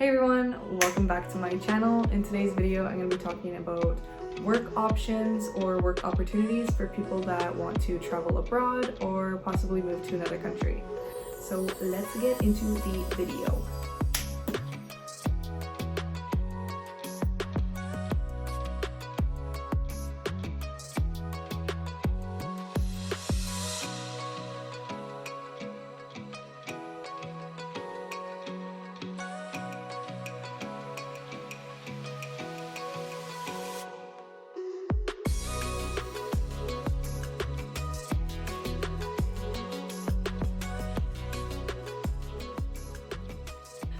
Hey everyone, welcome back to my channel. In today's video, I'm going to be talking about work options or work opportunities for people that want to travel abroad or possibly move to another country. So let's get into the video.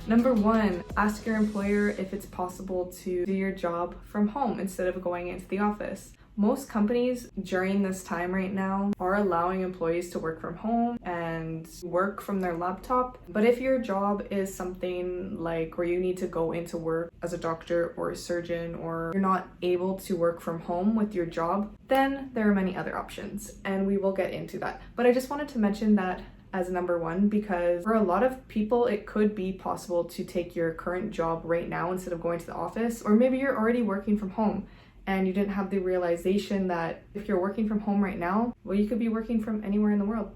Number one, ask your employer if it's possible to do your job from home instead of going into the office. Most companies during this time right now are allowing employees to work from home and work from their laptop. But if your job is something like where you need to go into work as a doctor or a surgeon, or you're not able to work from home with your job, then there are many other options, and we will get into that. But I just wanted to mention that as number one, because for a lot of people, it could be possible to take your current job right now instead of going to the office, or maybe you're already working from home and you didn't have the realization that if you're working from home right now, well, you could be working from anywhere in the world.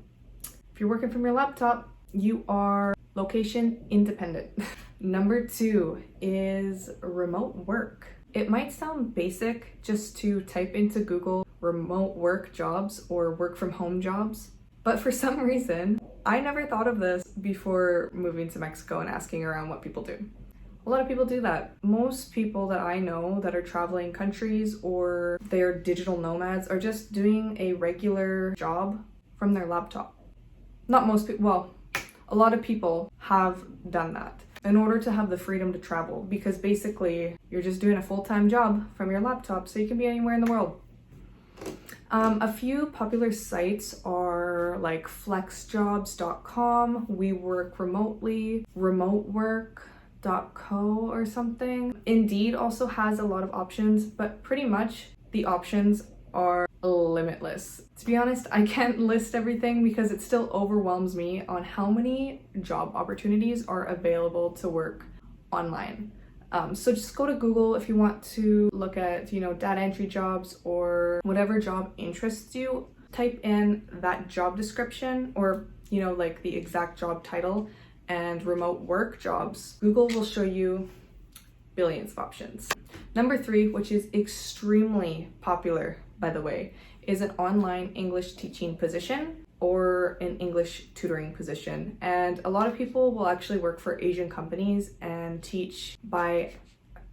If you're working from your laptop, you are location independent. Number two is remote work. It might sound basic just to type into Google remote work jobs or work from home jobs, but for some reason, I never thought of this before moving to Mexico and asking around what people do. A lot of people do that. Most people that I know that are traveling countries or they're digital nomads are just doing a regular job from their laptop. Not most people, well, a lot of people have done that in order to have the freedom to travel, because basically you're just doing a full-time job from your laptop so you can be anywhere in the world. A few popular sites are like flexjobs.com, We Work Remotely, remotework.co or something. Indeed also has a lot of options, but pretty much the options are limitless. To be honest, I can't list everything because it still overwhelms me on how many job opportunities are available to work online. So just go to Google if you want to look at, data entry jobs or whatever job interests you. Type in that job description or, like the exact job title and remote work jobs. Google will show you billions of options. Number three, which is extremely popular, by the way, is an online English teaching position or an English tutoring position. And a lot of people will actually work for Asian companies and teach by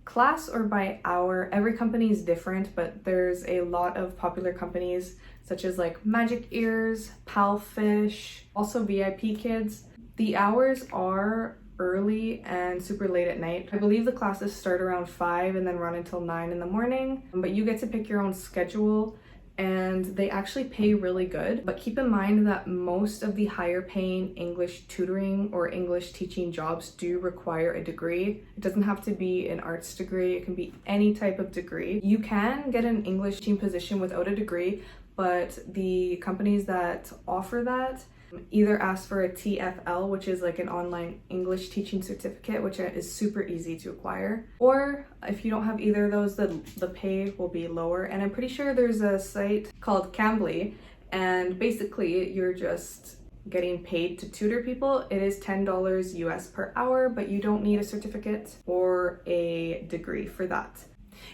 class or by hour. Every company is different, but there's a lot of popular companies such as like Magic Ears, Palfish, also VIP Kids. The hours are early and super late at night. I believe the classes start around 5 and then run until 9 in the morning, but you get to pick your own schedule. And they actually pay really good. But keep in mind that most of the higher paying English tutoring or English teaching jobs do require a degree. It doesn't have to be an arts degree, it can be any type of degree. You can get an English teaching position without a degree, but the companies that offer that either ask for a TFL, which is like an online English teaching certificate, which is super easy to acquire. Or if you don't have either of those, the pay will be lower. And I'm pretty sure there's a site called Cambly, and basically you're just getting paid to tutor people. It is $10 US per hour, but you don't need a certificate or a degree for that.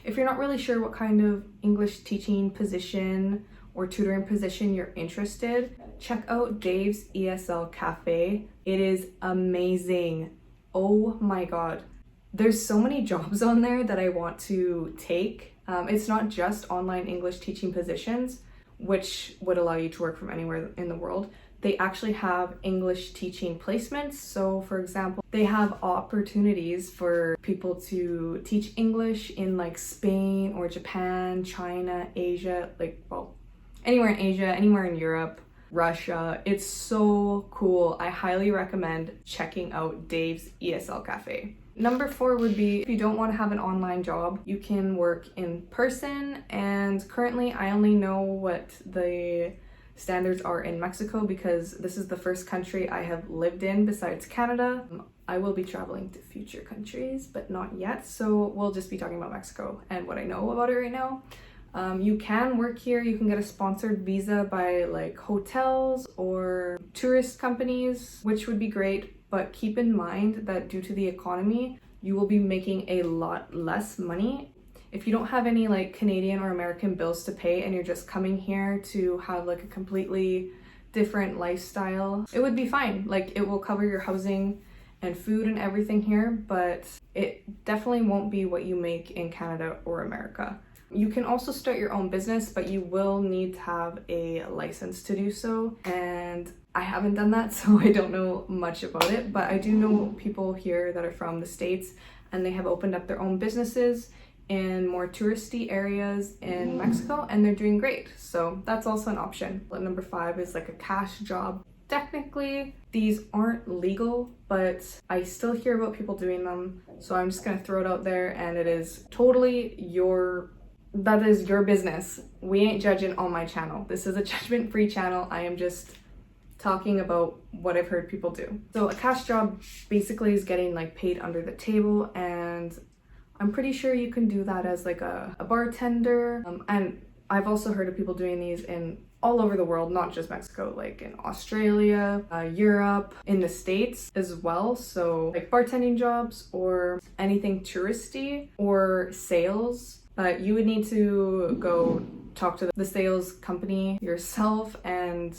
If you're not really sure what kind of English teaching position or tutoring position you're interested, check out Dave's ESL Cafe. It is amazing. Oh my god. There's so many jobs on there that I want to take. It's not just online English teaching positions, which would allow you to work from anywhere in the world. They actually have English teaching placements. So for example, they have opportunities for people to teach English in like Spain or Japan, China, Asia, anywhere in Asia, anywhere in Europe, Russia. It's so cool. I highly recommend checking out Dave's ESL Cafe. Number four would be, if you don't want to have an online job, you can work in person. And currently I only know what the standards are in Mexico because this is the first country I have lived in besides Canada. I will be traveling to future countries, but not yet. So we'll just be talking about Mexico and what I know about it right now. You can work here. You can get a sponsored visa by like hotels or tourist companies, which would be great. But keep in mind that due to the economy, you will be making a lot less money. If you don't have any like Canadian or American bills to pay and you're just coming here to have like a completely different lifestyle, it would be fine. Like it will cover your housing and food and everything here, but it definitely won't be what you make in Canada or America. You can also start your own business, but you will need to have a license to do so. And I haven't done that, so I don't know much about it, but I do know people here that are from the States and they have opened up their own businesses in more touristy areas in Mexico and they're doing great. So that's also an option. Number 5 is like a cash job. Technically, these aren't legal, but I still hear about people doing them. So I'm just gonna throw it out there, and it is totally that is your business. We ain't judging on my channel. This is a judgment-free channel. I am just talking about what I've heard people do. So a cash job basically is getting like paid under the table, and I'm pretty sure you can do that as like a bartender. And I've also heard of people doing these in all over the world, not just Mexico, like in Australia, Europe, in the States as well. So like bartending jobs or anything touristy or sales. But you would need to go talk to the sales company yourself and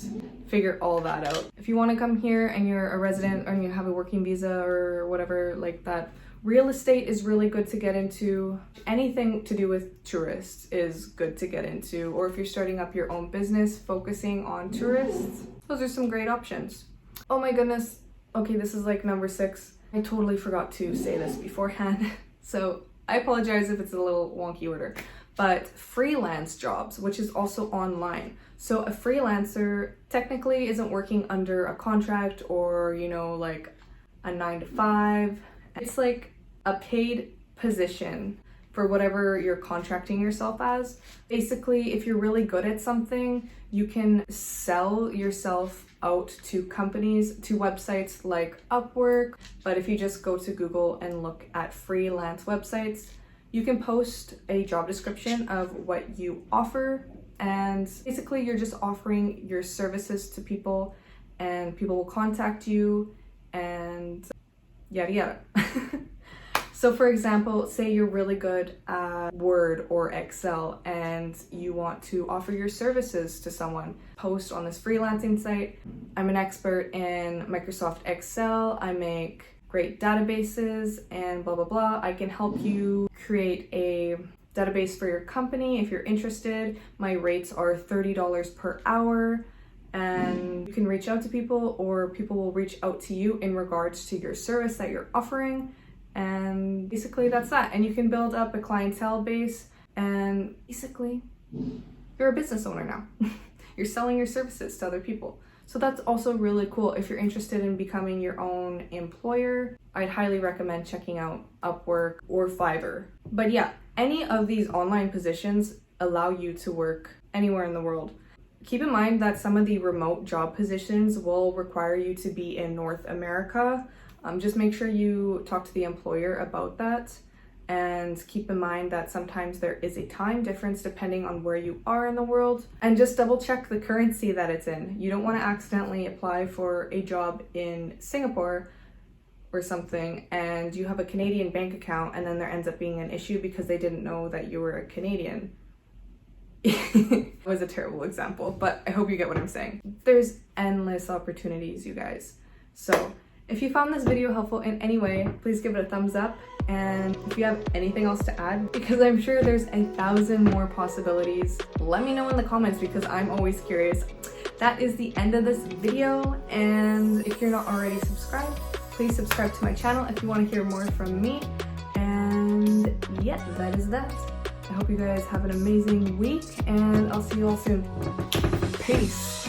figure all that out. If you want to come here and you're a resident or you have a working visa or whatever like that, real estate is really good to get into. Anything to do with tourists is good to get into. Or if you're starting up your own business focusing on tourists, those are some great options. Oh my goodness. Okay, this is like number 6. I totally forgot to say this beforehand. So I apologize if it's a little wonky order, but freelance jobs, which is also online. So a freelancer technically isn't working under a contract or, you know, like a 9 to 5. It's like a paid position for whatever you're contracting yourself as. Basically, if you're really good at something, you can sell yourself out to companies, to websites like Upwork. But if you just go to Google and look at freelance websites, you can post a job description of what you offer. And basically, you're just offering your services to people and people will contact you and yada yada. So for example, say you're really good at Word or Excel and you want to offer your services to someone. Post on this freelancing site. I'm an expert in Microsoft Excel. I make great databases and blah, blah, blah. I can help you create a database for your company if you're interested. My rates are $30 per hour. And you can reach out to people or people will reach out to you in regards to your service that you're offering. And basically that's that. And you can build up a clientele base and basically you're a business owner now. You're selling your services to other people. So that's also really cool. If you're interested in becoming your own employer, I'd highly recommend checking out Upwork or Fiverr. But yeah, any of these online positions allow you to work anywhere in the world. Keep in mind that some of the remote job positions will require you to be in North America. Just make sure you talk to the employer about that, and keep in mind that sometimes there is a time difference depending on where you are in the world, and just double check the currency that it's in. You don't want to accidentally apply for a job in Singapore or something and you have a Canadian bank account and then there ends up being an issue because they didn't know that you were a Canadian. It was a terrible example, but I hope you get what I'm saying. There's endless opportunities, you guys. So if you found this video helpful in any way, please give it a thumbs up. And if you have anything else to add, because I'm sure there's 1,000 more possibilities, let me know in the comments because I'm always curious. That is the end of this video. And if you're not already subscribed, please subscribe to my channel if you want to hear more from me. And yeah, that is that. I hope you guys have an amazing week and I'll see you all soon. Peace.